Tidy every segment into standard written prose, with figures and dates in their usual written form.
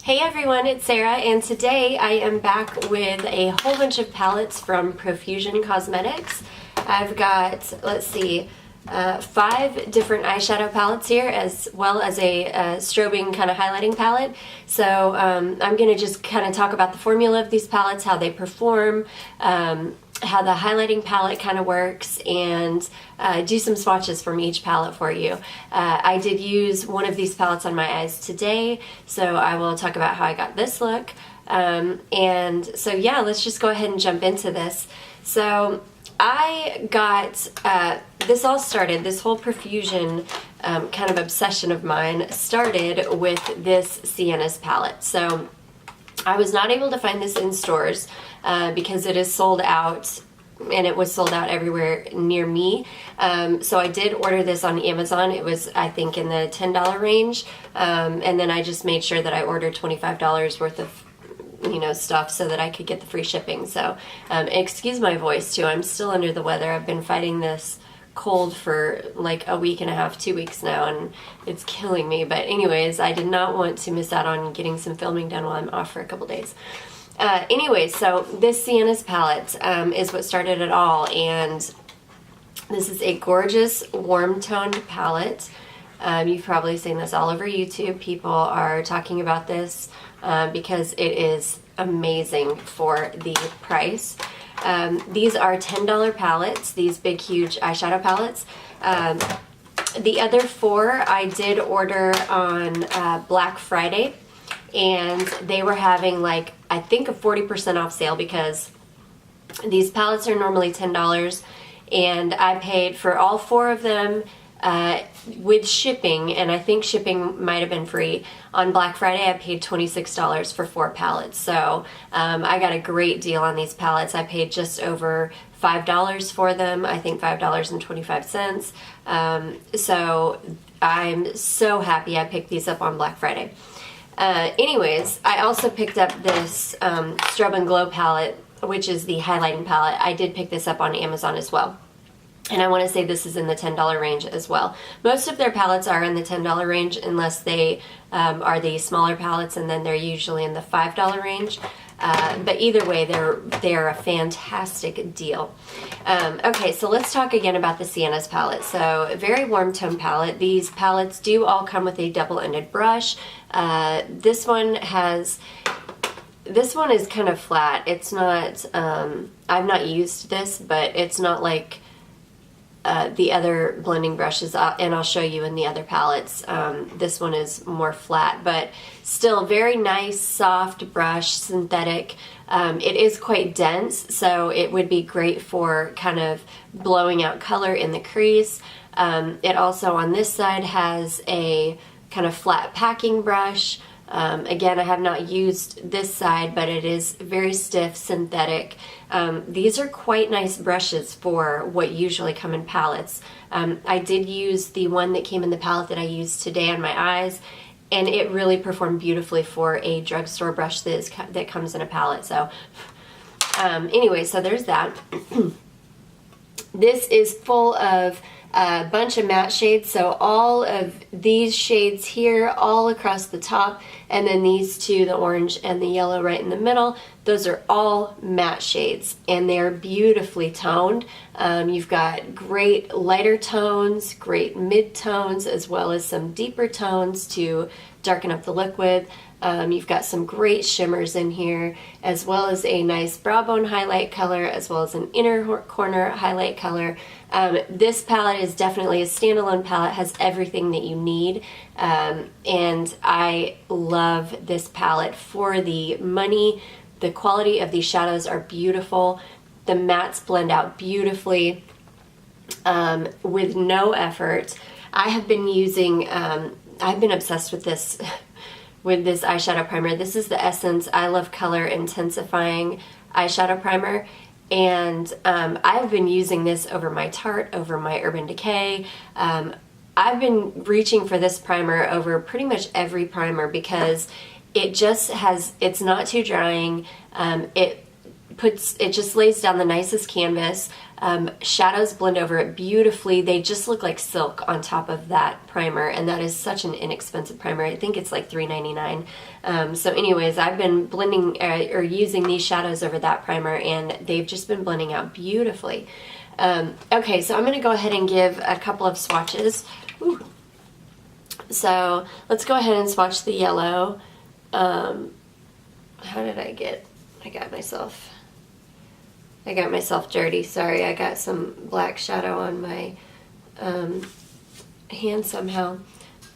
Hey everyone, it's Sarah, and today I am back with a whole bunch of palettes from Profusion Cosmetics. I've got, let's see, 5 different eyeshadow palettes here, as well as a strobing kind of highlighting palette. So I'm going to just kind of talk about the formula of these palettes, how they perform, how the highlighting palette kind of works, and do some swatches from each palette for you. I did use one of these palettes on my eyes today, so I will talk about how I got this look. And so yeah, let's just go ahead and jump into this. So I got, this all started, this whole Profusion kind of obsession of mine started with this Siennas palette. So I was not able to find this in stores because it is sold out, and it was sold out everywhere near me. So I did order this on Amazon. It was, I think, in the $10 range. And then I just made sure that I ordered $25 worth of stuff so that I could get the free shipping. So excuse my voice too, I'm still under the weather. I've been fighting this cold for like a week and a half, 2 weeks now, and it's killing me. But anyways, I did not want to miss out on getting some filming done while I'm off for a couple days. Anyways, so this Sienna's palette is what started it all, and this is a gorgeous warm toned palette. You've probably seen this all over YouTube. People are talking about this because it is amazing for the price. These are $10 palettes, these big huge eyeshadow palettes. The other 4 I did order on Black Friday, and they were having like, I think, a 40% off sale because these palettes are normally $10, and I paid for all 4 of them with shipping, and I think shipping might have been free. On Black Friday I paid $26 for 4 palettes, so I got a great deal on these palettes. I paid just over $5 for them, I think $5.25. So I'm so happy I picked these up on Black Friday. Anyways, I also picked up this Strobe and Glow palette, which is the highlighting palette. I did pick this up on Amazon as well. And I want to say this is in the $10 range as well. Most of their palettes are in the $10 range unless they are the smaller palettes, and then they're usually in the $5 range. But either way, they're a fantastic deal. Okay, so let's talk again about the Sienna's palette. So a very warm tone palette. These palettes do all come with a double-ended brush. This one is kind of flat. It's not, I've not used this, but it's not like the other blending brushes, and I'll show you in the other palettes. This one is more flat, but still very nice, soft brush, synthetic. It is quite dense, so it would be great for kind of blowing out color in the crease. It also on this side has a kind of flat packing brush. Again, I have not used this side, but it is very stiff, synthetic. These are quite nice brushes for what usually come in palettes. I did use the one that came in the palette that I used today on my eyes, and it really performed beautifully for a drugstore brush that comes in a palette. So anyway, so there's that. This is full of a bunch of matte shades, so all of these shades here all across the top, and then these 2, the orange and the yellow right in the middle, those are all matte shades, and they're beautifully toned. You've got great lighter tones, great mid-tones, as well as some deeper tones to darken up the look with. You've got some great shimmers in here, as well as a nice brow bone highlight color, as well as an inner corner highlight color. This palette is definitely a standalone palette, has everything that you need, and I love this palette for the money. The quality of these shadows are beautiful. The mattes blend out beautifully with no effort. I have been using, I've been obsessed with this with this eyeshadow primer. This is the Essence I Love Color Intensifying Eyeshadow Primer, and I've been using this over my Tarte, over my Urban Decay. I've been reaching for this primer over pretty much every primer because it just has, it's not too drying. It it just lays down the nicest canvas. Shadows blend over it beautifully. They just look like silk on top of that primer, and that is such an inexpensive primer. I think it's like $3.99. So anyways, I've been blending or using these shadows over that primer, and they've just been blending out beautifully. Okay, so I'm going to go ahead and give a couple of swatches. Ooh. So let's go ahead and swatch the yellow. How did I get? I got myself dirty. Sorry, I got some black shadow on my hand somehow.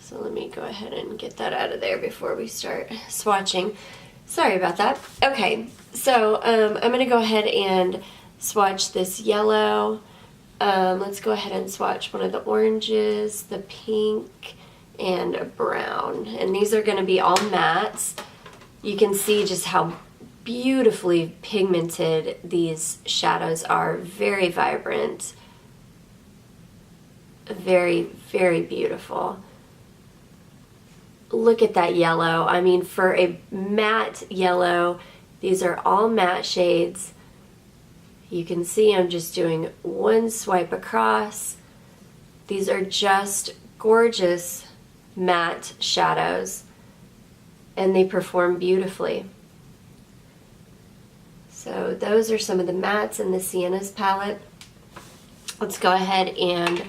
So let me go ahead and get that out of there before we start swatching. Sorry about that. Okay, so I'm going to go ahead and swatch this yellow. Let's go ahead and swatch one of the oranges, the pink, and a brown. And these are going to be all mattes. You can see just how beautifully pigmented these shadows are. Very vibrant. Very, very beautiful. Look at that yellow. I mean, for a matte yellow, these are all matte shades. You can see I'm just doing one swipe across. These are just gorgeous matte shadows, and they perform beautifully. So those are some of the mattes in the Sienna's palette. Let's go ahead and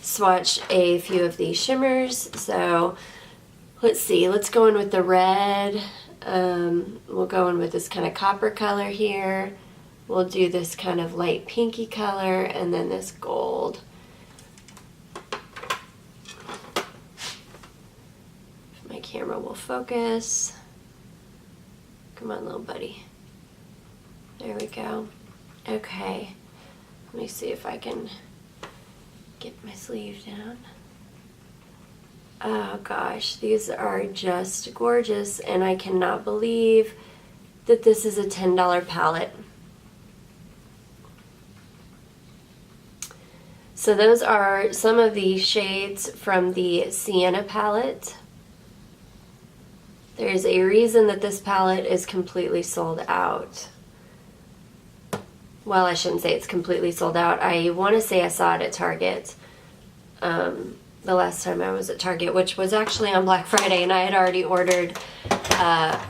swatch a few of these shimmers. So let's see, let's go in with the red. We'll go in with this kind of copper color here. We'll do this kind of light pinky color, and then this gold. If my camera will focus. Come on, little buddy. There we go. Okay. Let me see if I can get my sleeve down. Oh gosh, these are just gorgeous, and I cannot believe that this is a $10 palette. So those are some of the shades from the Siena palette. There's a reason that this palette is completely sold out. Well, I shouldn't say it's completely sold out. I want to say I saw it at Target the last time I was at Target, which was actually on Black Friday, and I had already ordered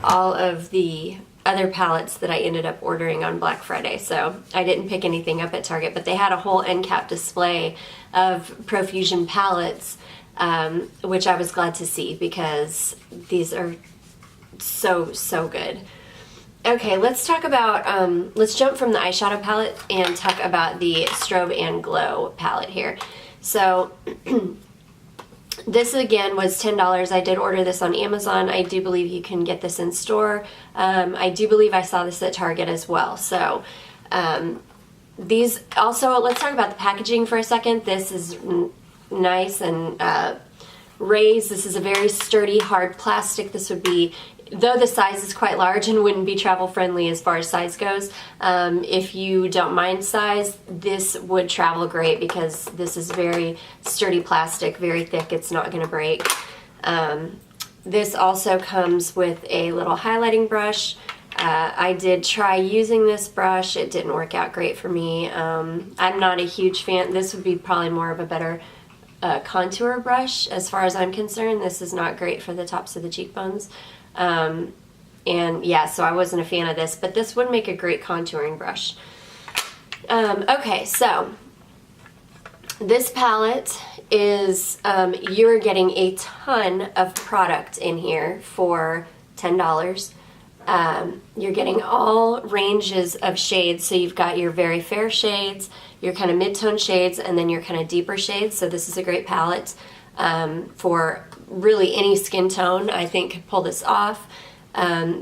all of the other palettes that I ended up ordering on Black Friday, so I didn't pick anything up at Target, but they had a whole end cap display of Profusion palettes, which I was glad to see because these are so good. Okay, let's talk about, let's jump from the eyeshadow palette and talk about the Strobe and Glow palette here. So this again was $10. I did order this on Amazon. I do believe you can get this in store. I do believe I saw this at Target as well. So these also, let's talk about the packaging for a second. This is nice and raised. This is a very sturdy, hard plastic. This would be, though the size is quite large and wouldn't be travel friendly as far as size goes, if you don't mind size, this would travel great because this is very sturdy plastic, very thick, it's not going to break. This also comes with a little highlighting brush. I did try using this brush. It didn't work out great for me. I'm not a huge fan. This would be probably more of a better contour brush as far as I'm concerned. This is not great for the tops of the cheekbones. And yeah, so I wasn't a fan of this, but this would make a great contouring brush. Okay, so this palette is, you're getting a ton of product in here for $10. You're getting all ranges of shades, so you've got your very fair shades, your kind of mid-tone shades, and then your kind of deeper shades, so this is a great palette for really any skin tone. I think could pull this off.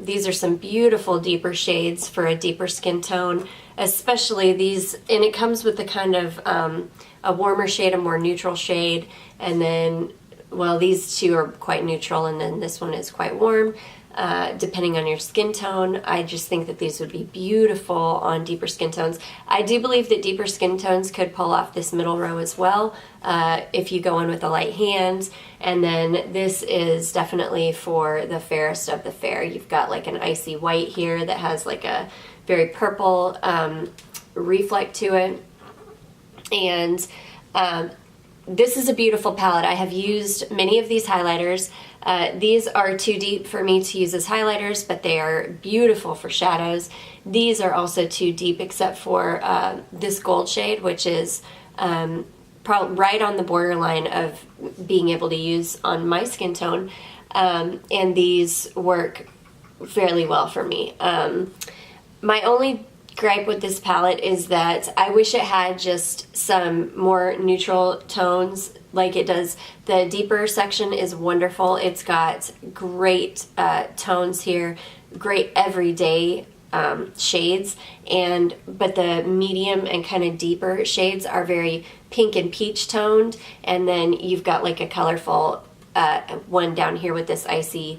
These are some beautiful deeper shades for a deeper skin tone, especially these, and it comes with the kind of a warmer shade, a more neutral shade, and then, well, these two are quite neutral, and then this one is quite warm. depending on your skin tone. I just think that these would be beautiful on deeper skin tones. I do believe that deeper skin tones could pull off this middle row as well if you go in with a light hand. And then this is definitely for the fairest of the fair. You've got like an icy white here that has like a very purple reflect to it. And this is a beautiful palette. I have used many of these highlighters. These are too deep for me to use as highlighters, but they are beautiful for shadows. These are also too deep except for this gold shade, which is right on the borderline of being able to use on my skin tone. And these work fairly well for me. My only gripe with this palette is that I wish it had just some more neutral tones like it does. The deeper section is wonderful. It's got great tones here, great everyday shades, but the medium and kind of deeper shades are very pink and peach toned, and then you've got like a colorful one down here with this icy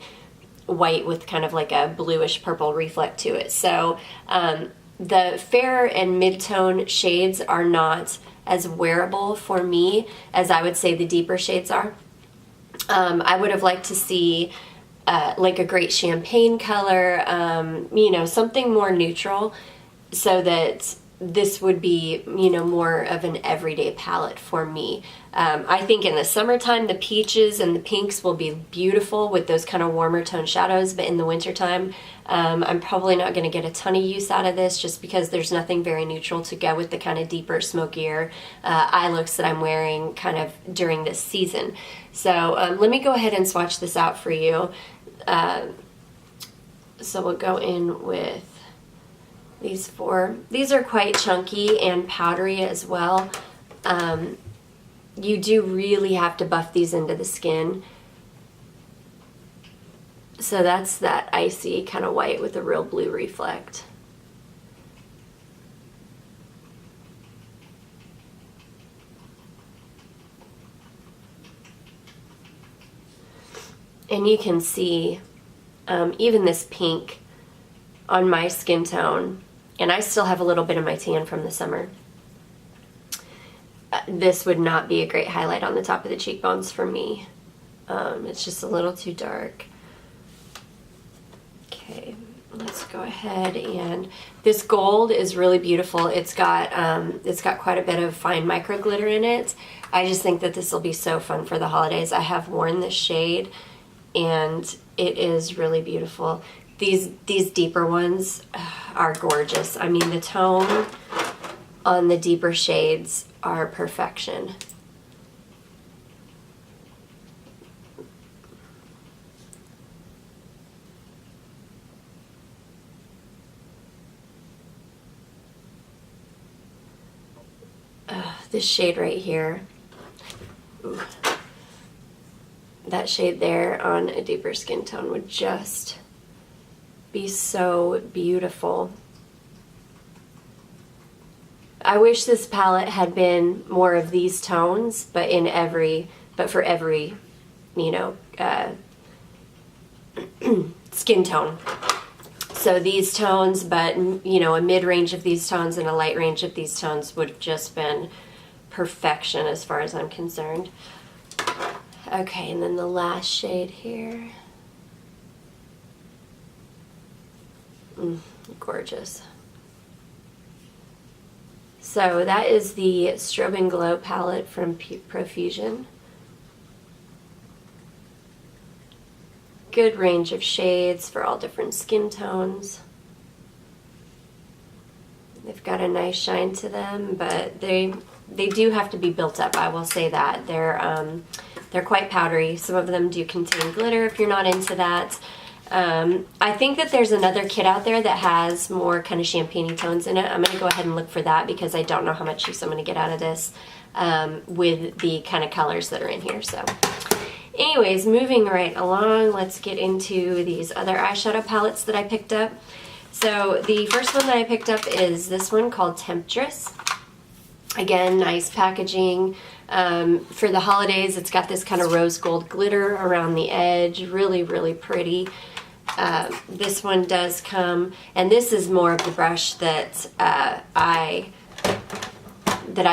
white with kind of like a bluish purple reflect to it. So the fair and mid-tone shades are not as wearable for me as I would say the deeper shades are. I would have liked to see like a great champagne color, you know, something more neutral so that this would be, you know, more of an everyday palette for me. I think in the summertime, the peaches and the pinks will be beautiful with those kind of warmer tone shadows, but in the wintertime, I'm probably not going to get a ton of use out of this just because there's nothing very neutral to go with the kind of deeper, smokier eye looks that I'm wearing kind of during this season. So let me go ahead and swatch this out for you. So we'll go in with these four. These are quite chunky and powdery as well. You do really have to buff these into the skin. So that's that icy kind of white with a real blue reflect. And you can see even this pink on my skin tone, and I still have a little bit of my tan from the summer. This would not be a great highlight on the top of the cheekbones for me. It's just a little too dark. Okay, let's go ahead, and this gold is really beautiful. It's got quite a bit of fine micro glitter in it. I just think that this will be so fun for the holidays. I have worn this shade and it is really beautiful. These deeper ones are gorgeous. I mean, the tone on the deeper shades are perfection. This shade right here, ooh, that shade there on a deeper skin tone would just be so beautiful. I wish this palette had been more of these tones, but for every, you know, skin tone. So these tones, but you know, a mid-range of these tones and a light range of these tones would have just been perfection as far as I'm concerned. Okay, and then the last shade here. Gorgeous. So that is the Strobe and Glow palette from Profusion. Good range of shades for all different skin tones. They've got a nice shine to them, but they do have to be built up, I will say that. They're quite powdery. Some of them do contain glitter if you're not into that. I think that there's another kit out there that has more kind of champagne-y tones in it. I'm going to go ahead and look for that because I don't know how much use I'm going to get out of this with the kind of colors that are in here. So anyways, moving right along, let's get into these other eyeshadow palettes that I picked up. So the first one that I picked up is this one called Temptress. Again, nice packaging. For the holidays, it's got this kind of rose gold glitter around the edge. Really, really pretty. This one does come, and this is more of the brush that I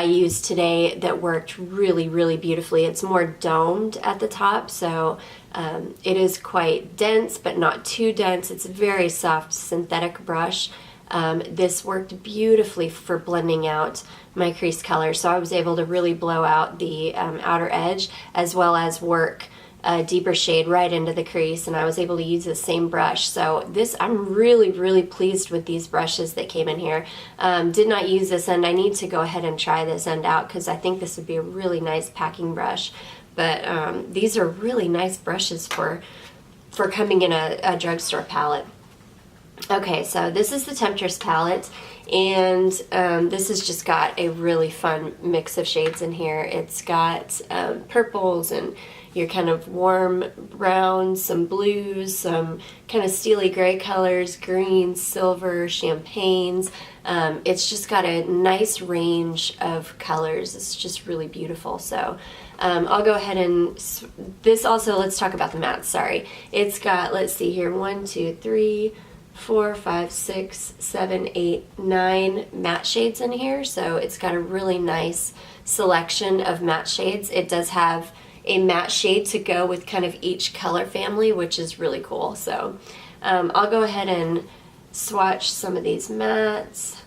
used today that worked really, really beautifully. It's more domed at the top, so it is quite dense, but not too dense. It's a very soft synthetic brush. This worked beautifully for blending out my crease color, so I was able to really blow out the outer edge as well as work a deeper shade right into the crease, and I was able to use the same brush. So this, I'm really, really pleased with these brushes that came in here. Did not use this end. I need to go ahead and try this end out because I think this would be a really nice packing brush. But these are really nice brushes for coming in a drugstore palette. Okay, so this is the Temptress palette, and this has just got a really fun mix of shades in here. It's got purples and your kind of warm browns, some blues, some kind of steely gray colors, greens, silver, champagnes. It's just got a nice range of colors. It's just really beautiful. So I'll go ahead and, this also, let's talk about the mattes, sorry. It's got, let's see here, 1, 2, 3, 4, 5, 6, 7, 8, 9 matte shades in here. So it's got a really nice selection of matte shades. It does have a matte shade to go with kind of each color family, which is really cool. So I'll go ahead and swatch some of these mattes.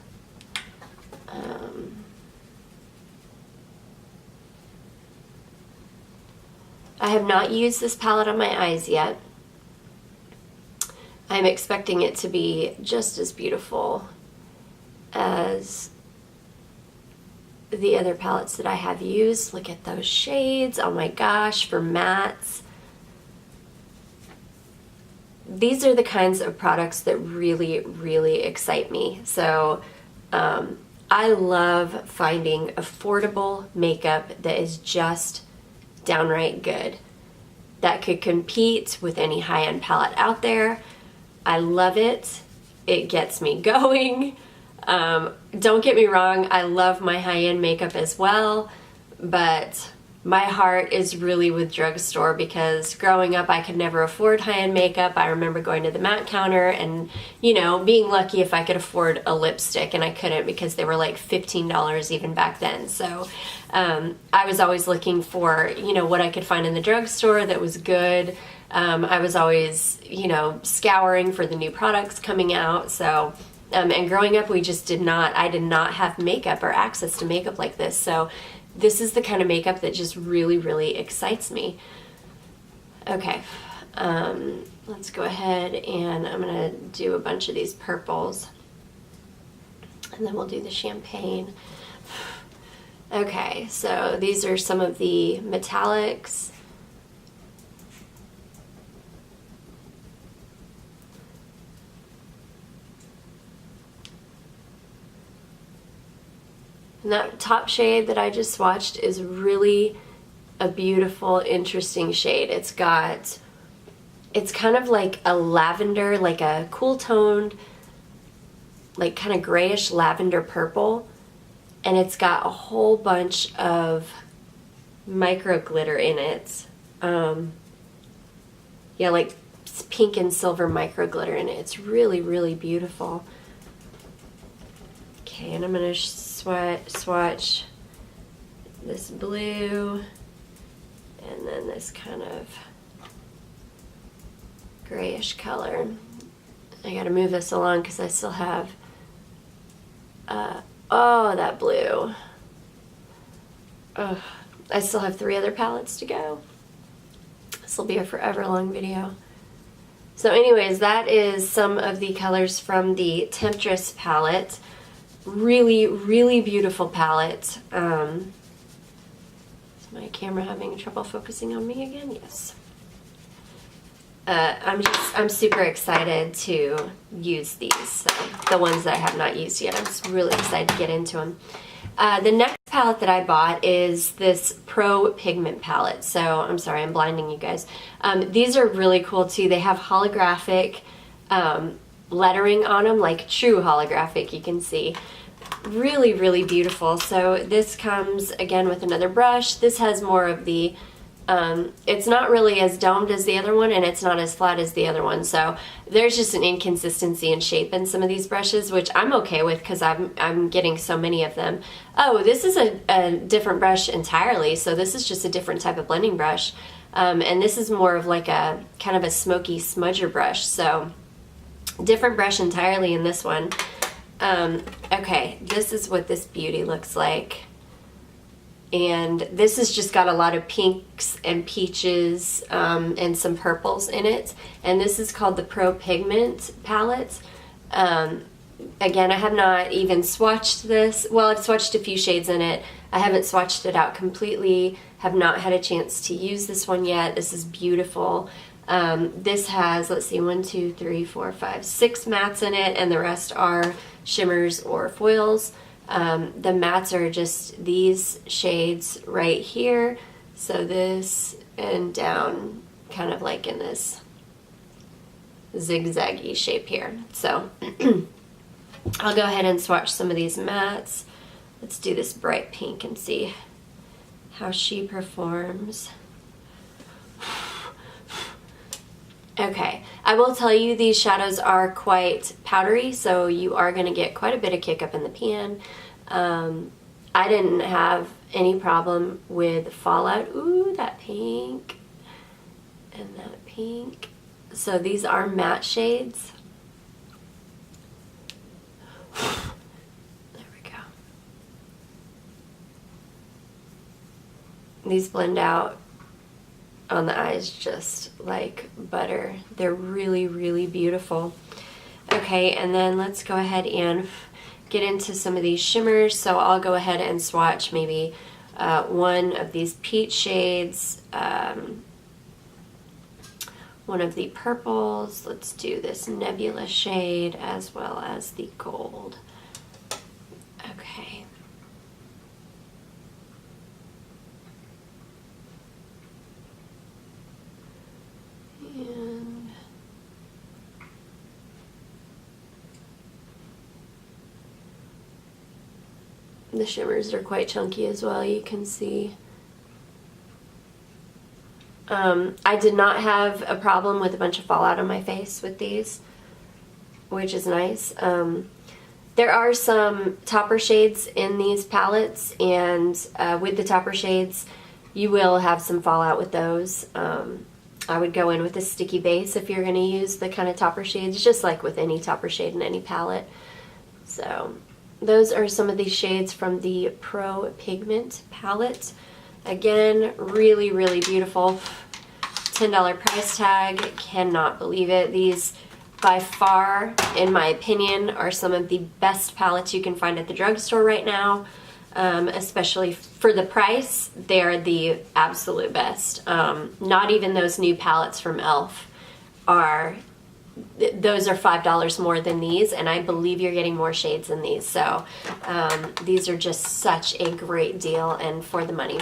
I have not used this palette on my eyes yet. I'm expecting it to be just as beautiful as the other palettes that I have used. Look at those shades. Oh my gosh, for mattes. These are the kinds of products that really, really excite me. So I love finding affordable makeup that is just downright good, that could compete with any high-end palette out there. I love it. It gets me going. Don't get me wrong, I love my high-end makeup as well, but my heart is really with drugstore because growing up I could never afford high-end makeup. I remember going to the MAC counter and, you know, being lucky if I could afford a lipstick, and I couldn't because they were like $15 even back then. So I was always looking for, you know, what I could find in the drugstore that was good. I was always, you know, scouring for the new products coming out. So and growing up, I did not have makeup or access to makeup like this. So this is the kind of makeup that just really, really excites me. Okay, let's go ahead and I'm gonna do a bunch of these purples, and then we'll do the champagne. Okay, so these are some of the metallics. And that top shade that I just swatched is really a beautiful, interesting shade. It's kind of like a lavender, like a cool toned, like kind of grayish lavender purple. And it's got a whole bunch of micro glitter in it. Yeah, like pink and silver micro glitter in it. It's really, really beautiful. Okay, and I'm going to swatch this blue and then this kind of grayish color. I gotta move this along because I still have oh, that blue. Oh, I still have 3 other palettes to go. This will be a forever long video. So anyways, that is some of the colors from the Temptress palette. Really, really beautiful palette. Is my camera having trouble focusing on me again? Yes. I'm super excited to use these, so the ones that I have not used yet. I'm just really excited to get into them. The next palette that I bought is this Pro Pigment Palette. So, I'm sorry, I'm blinding you guys. These are really cool too. They have holographic lettering on them, like true holographic, you can see. Really, really beautiful. So this comes again with another brush. This has more of the It's not really as domed as the other one, and it's not as flat as the other one, so there's just an inconsistency in shape in some of these brushes, which I'm okay with because I'm getting so many of them. Oh, this is a different brush entirely, so this is just a different type of blending brush, and this is more of like a kind of a smoky smudger brush, so different brush entirely in this one. Okay, this is what this beauty looks like. And this has just got a lot of pinks and peaches and some purples in it. And this is called the Pigment Palette. Again, I have not even swatched this. Well, I've swatched a few shades in it. I haven't swatched it out completely. Have not had a chance to use this one yet. This is beautiful. This has, let's see, 1, 2, 3, 4, 5, 6 mattes in it, and the rest are shimmers or foils. The mattes are just these shades right here, so this and down kind of like in this zigzaggy shape here. So I'll go ahead and swatch some of these mattes. Let's do this bright pink and see how she performs. Okay, I will tell you these shadows are quite powdery, so you are going to get quite a bit of kick up in the pan. I didn't have any problem with fallout. Ooh, that pink and that pink. So these are matte shades. There we go. These blend out on the eyes just like butter. They're really, really beautiful. Okay, and then let's go ahead and get into some of these shimmers. So I'll go ahead and swatch maybe one of these peach shades, one of the purples. Let's do this nebula shade as well as the gold. Okay. And the shimmers are quite chunky as well, you can see. I did not have a problem with a bunch of fallout on my face with these, which is nice. There are some topper shades in these palettes, and with the topper shades, you will have some fallout with those. I would go in with a sticky base if you're going to use the kind of topper shades, just like with any topper shade in any palette. So those are some of these shades from the Pigment Palette. Again, really, really beautiful. $10 price tag, cannot believe it. These, by far, in my opinion, are some of the best palettes you can find at the drugstore right now. Especially for the price, they're the absolute best. Not even those new palettes from e.l.f. Those are $5 more than these, and I believe you're getting more shades in these. So these are just such a great deal and for the money.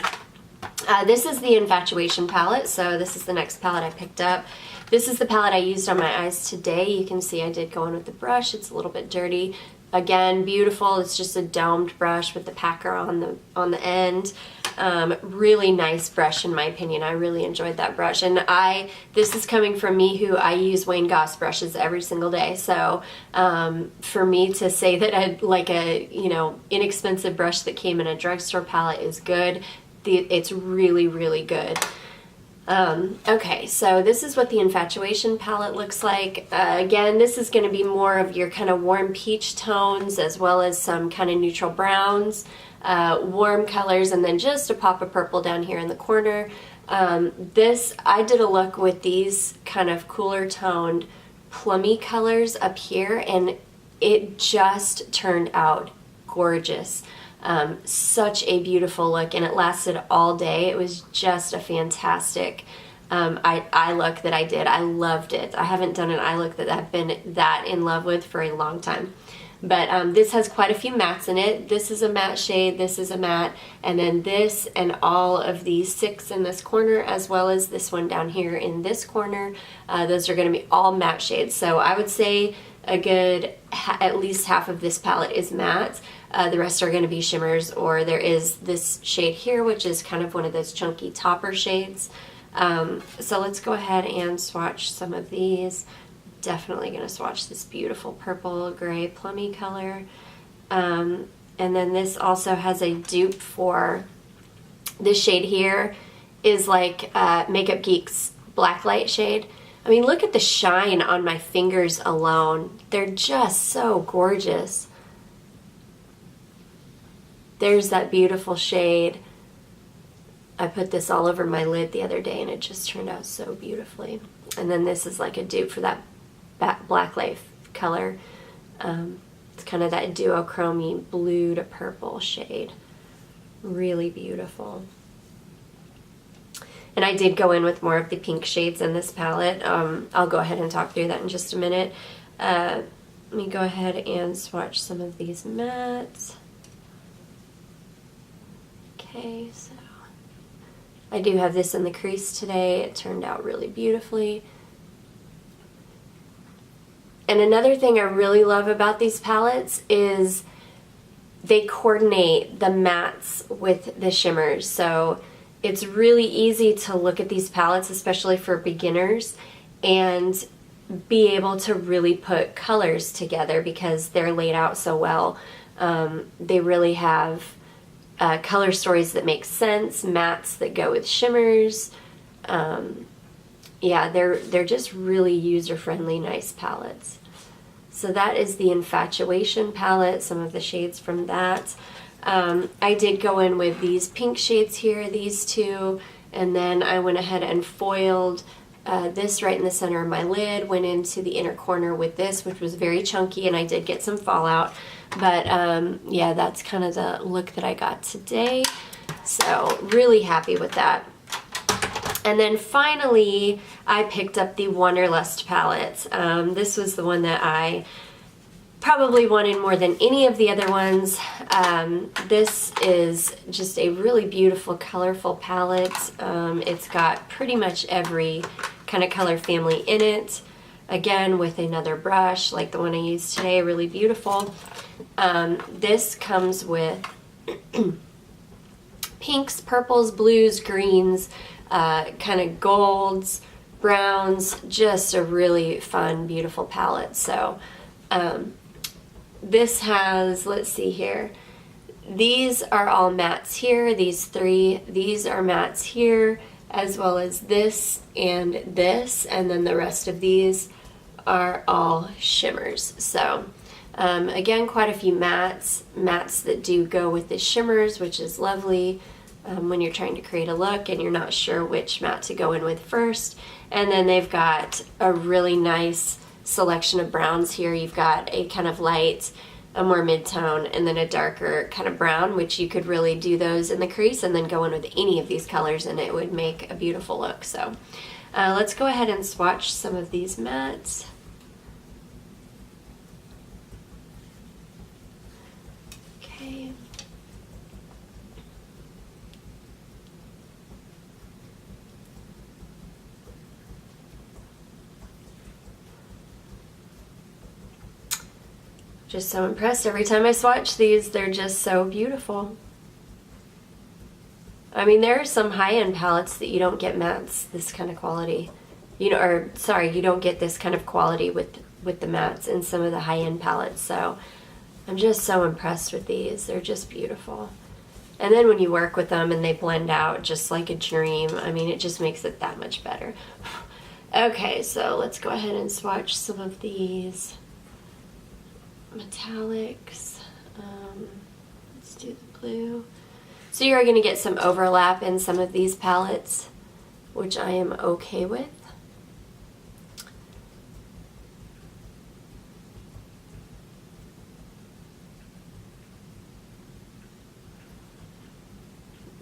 This is the Infatuation palette, so this is the next palette I picked up. This is the palette I used on my eyes today. You can see I did go in with the brush. It's a little bit dirty. Again, beautiful. It's just a domed brush with the packer on the end. Really nice brush in my opinion. I really enjoyed that brush, and this is coming from me who I use Wayne Goss brushes every single day. So for me to say that a inexpensive brush that came in a drugstore palette is good, it's really, really good. Okay, so this is what the Infatuation palette looks like. Again, this is going to be more of your kind of warm peach tones as well as some kind of neutral browns, warm colors, and then just a pop of purple down here in the corner. I did a look with these kind of cooler toned plummy colors up here, and it just turned out gorgeous. Such a beautiful look, and it lasted all day. It was just a fantastic eye look that I did. I loved it. I haven't done an eye look that I've been that in love with for a long time. But this has quite a few mattes in it. This is a matte shade, this is a matte, and then this and all of these 6 in this corner, as well as this one down here in this corner. Those are going to be all matte shades. So I would say a good at least half of this palette is matte. The rest are going to be shimmers, or there is this shade here, which is kind of one of those chunky topper shades. So let's go ahead and swatch some of these. Definitely going to swatch this beautiful purple gray plummy color. And then this also has a dupe for this shade here, is like Makeup Geek's Blacklight shade. I mean, look at the shine on my fingers alone. They're just so gorgeous. There's that beautiful shade. I put this all over my lid the other day and it just turned out so beautifully. And then this is like a dupe for that Blacklight color. It's kind of that duochromy blue to purple shade. Really beautiful. And I did go in with more of the pink shades in this palette. I'll go ahead and talk through that in just a minute. Let me go ahead and swatch some of these mattes. Okay, so I do have this in the crease today. It turned out really beautifully. And another thing I really love about these palettes is they coordinate the mattes with the shimmers. So it's really easy to look at these palettes, especially for beginners, and be able to really put colors together because they're laid out so well. They really have color stories that make sense, mattes that go with shimmers. Yeah, they're just really user-friendly, nice palettes. So that is the Infatuation palette, some of the shades from that. I did go in with these pink shades here, these two, and then I went ahead and foiled this right in the center of my lid, went into the inner corner with this, which was very chunky, and I did get some fallout. But yeah, that's kind of the look that I got today. So really happy with that. And then finally, I picked up the Wanderlust palette. This was the one that I probably wanted more than any of the other ones. This is just a really beautiful, colorful palette. It's got pretty much every kind of color family in it. Again, with another brush, like the one I used today, really beautiful. This comes with pinks, purples, blues, greens, kind of golds, browns, just a really fun, beautiful palette. So this has, let's see here, these are all mattes here, these three, these are mattes here, as well as this, and then the rest of these are all shimmers. So again, quite a few mattes that do go with the shimmers, which is lovely. When you're trying to create a look and you're not sure which matte to go in with first. And then they've got a really nice selection of browns here. You've got a kind of light, a more mid-tone, and then a darker kind of brown, which you could really do those in the crease and then go in with any of these colors and it would make a beautiful look. So let's go ahead and swatch some of these mattes. Okay. Just so impressed every time I swatch these. They're just so beautiful. I mean, there are some high-end palettes that you don't get mattes this kind of quality. You know, or sorry, you don't get this kind of quality with the mattes in some of the high-end palettes. So I'm just so impressed with these. They're just beautiful. And then when you work with them and they blend out just like a dream, I mean, it just makes it that much better. Okay, so let's go ahead and swatch some of these metallics. Let's do the blue. So you're going to get some overlap in some of these palettes, which I am okay with.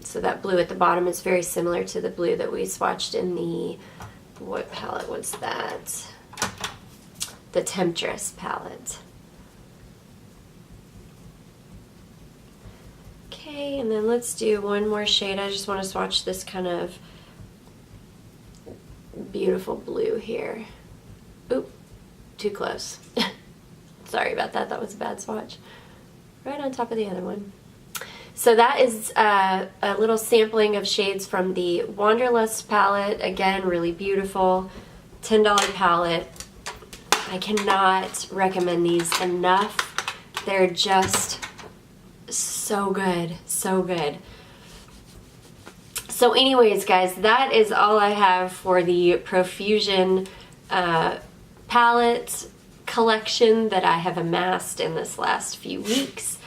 So that blue at the bottom is very similar to the blue that we swatched in the, what palette was that? The Temptress palette. Okay, and then let's do one more shade. I just want to swatch this kind of beautiful blue here. Oop, too close. Sorry about that, that was a bad swatch. right on top of the other one. So that is a little sampling of shades from the Wanderlust palette. Again, really beautiful, $10 palette. I cannot recommend these enough. They're just so good, so good. So anyways, guys, that is all I have for the Profusion palette collection that I have amassed in this last few weeks.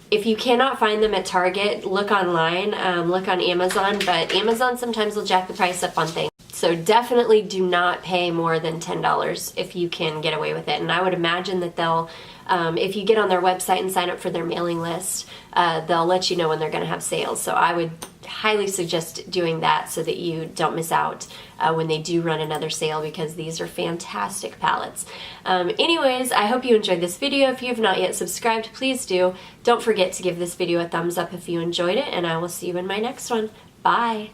If you cannot find them at Target, look online, look on Amazon, but Amazon sometimes will jack the price up on things. So definitely do not pay more than $10 if you can get away with it. And I would imagine that they'll, if you get on their website and sign up for their mailing list, they'll let you know when they're going to have sales. So I would highly suggest doing that so that you don't miss out when they do run another sale, because these are fantastic palettes. Anyways, I hope you enjoyed this video. If you have not yet subscribed, please do. Don't forget to give this video a thumbs up if you enjoyed it, and I will see you in my next one. Bye!